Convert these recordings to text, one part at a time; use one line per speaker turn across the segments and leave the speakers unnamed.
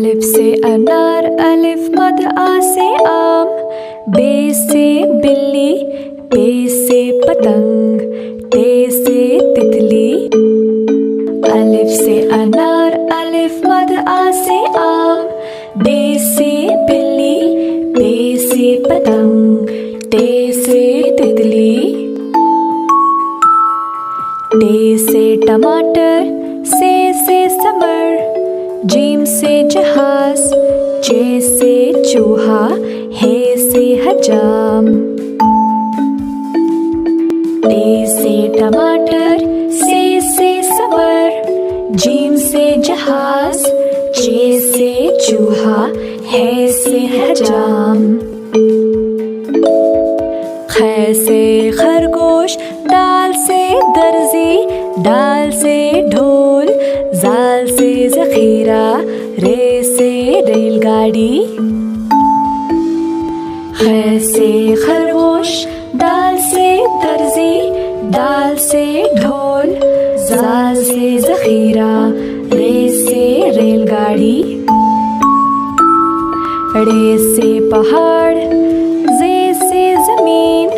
अलिफ से अनार, अलिफ मद आ से आम, बे से बिल्ली, पे से पतंग, ते से तितली। अलिफ से अनार, अलिफ मद आ से आम, बे से बिल्ली, पे से पतंग, ते से तितली। टे से टमाटर, से समर, जीम से जहाज, चे से चूहा, हे से हजाम। टे से टमाटर, से समर, जीम से जहाज, चे से चूहा, हे से हजाम। ख से खरगोश, दाल से दर्जी, डाल से ढोल, जाल से ज़ख़ीरा, रे से रेलगाड़ी। ख से खरगोश, दाल से दर्जी, डाल से ढोल, जाल से ज़ख़ीरा, रे से रेलगाड़ी। रे से पहाड़, जे से ज़मीन,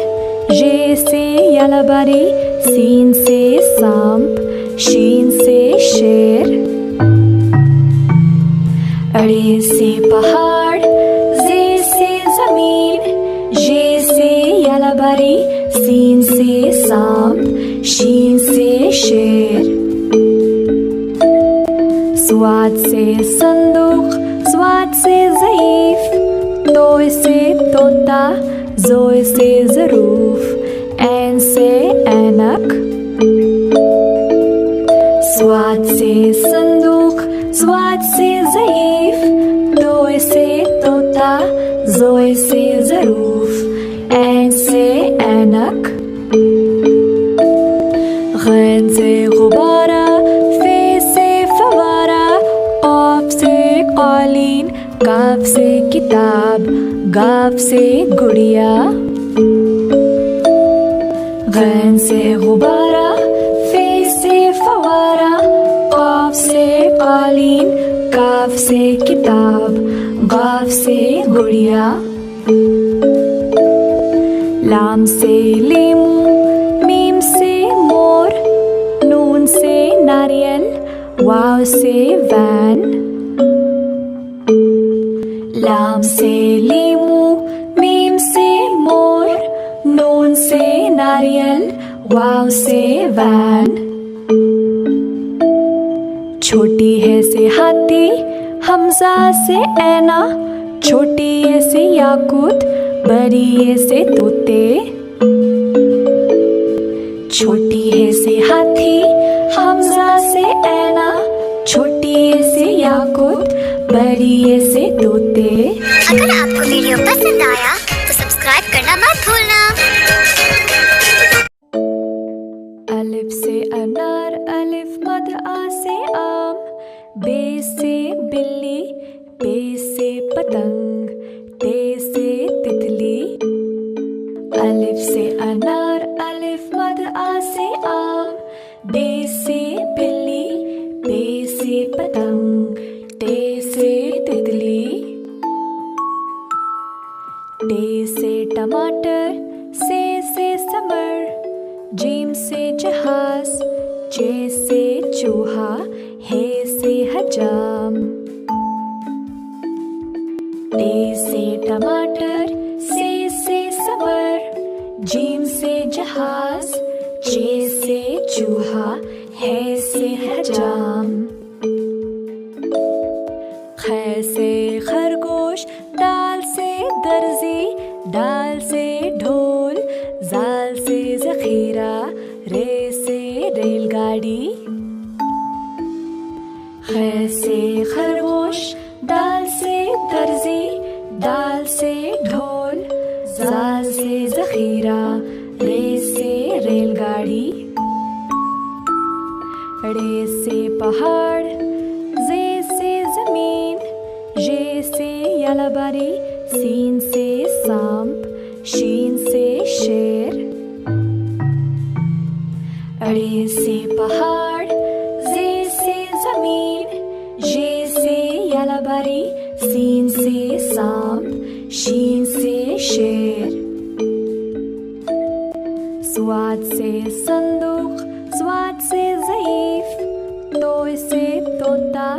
ये से यलबारी, सीन से सांप, शीन से शेर। अड़े से पहाड़, जे से ज़मीन, ये से यलबारी, सीन से सांप, शीन से शेर। स्वाद से संदूक, स्वाद से ज़ईफ, तोय से तोता, जोय से ज़रूफ, ऐन से ऐनक। स्वाद से संदूक, स्वाद से ज़ईफ, तोय से तोता, जोय से ज़रूफ, ऐन से ऐनक। गैन से गुब्बारा, फे से फवारा, क़ाफ से क़ालीन, काफ से किताब, गाफ से गुड़िया। गैन से गुब्बारा, फे से फवारा, क़ाफ से क़ालीन, काफ से किताब, गाफ से गुड़िया। लाम से लीमू, मीम से मोर, नून से नारियल, वाव से वैन। लाम से लीमू, मीम से मोर, नून से नारियल, वाव से वैन। छोटी है से हाथी, हमजा से ऐना, छोटी है से याकूत, बड़ी है से तोते। छोटी है से हाथी, हमजा से ऐना, छोटी है से याकूत, बड़ी है से तोते।
अगर आपको वीडियो पसंद आया तो सब्सक्राइब करना मत भूलना।
अलिफ से अनार, अलिफ मद आ से आम, बे से बिल्ली, पे से पतंग, ते से तितली। अलिफ से अनार, अलिफ मद आ से आम, बे से बिल्ली, पे से पतंग, ते से तितली। टे से टमाटर, से समर, जीम से जहाज, चे से चूहा, हे से हजाम। टे से टमाटर, से समर, जीम से जहाज, चे से चूहा, हे से हजाम। ख से खरगोश, दाल से दर्जी, डाल से ढोल, जाल से ज़ख़ीरा, रे से रेलगाड़ी। ख से खरगोश, दाल से दर्जी, डाल से ढोल, जाल से ज़ख़ीरा, रे से रेलगाड़ी। रे से पहाड़, जे से ज़मीन, ये से यलबारी, सीन से सांप, शीन से शेर। अड़े से पहाड़, जे से ज़मीन, ये से तलवारी, सीन से सांप, शीन से शेर। स्वाद से संदूक, स्वाद से ज़ईफ, तोय से तोता,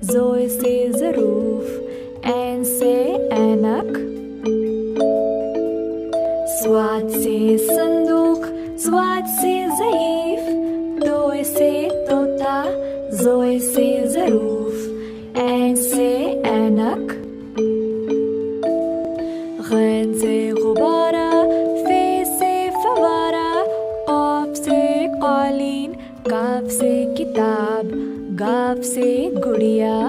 ज़ोय से ज़रूफ, ऐन से ऐनक। स्वाद से संदूक, स्वाद से ज़ईफ, तोय से तोता, ज़ोय से ज़रूफ, ऐन से ऐनक। गैन से गुब्बारा, फे से फवारा, क़ाफ से क़ालीन, काफ से किताब, गाफ से गुड़िया।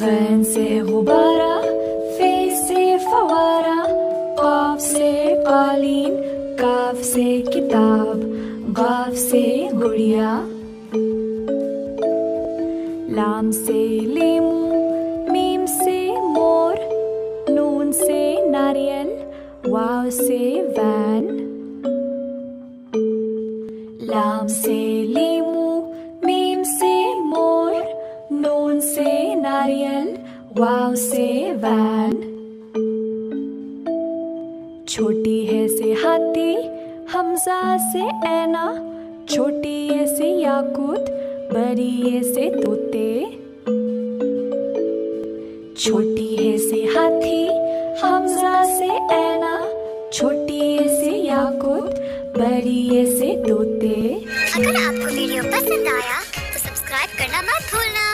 गैन से गुब्बारा, फे से फवारा, क़ाफ से क़ालीन, काफ से किताब, गाफ से गुड़िया। लाम से लेमू, मीम से मोर, नून से नारियल, वाव से वैन। लाम से लेमू, मीम से मोर, नून से नारियल, वाव से वैन। छोटी है से हाथी, हमजा से ऐना, छोटी है से याकूत, बड़ी है से तोते। छोटी है से हाथी, हमजा से ऐना, छोटी है से याकूत, बड़ी है से तोते।
अगर आपको वीडियो पसंद आया तो सब्सक्राइब करना मत भूलना।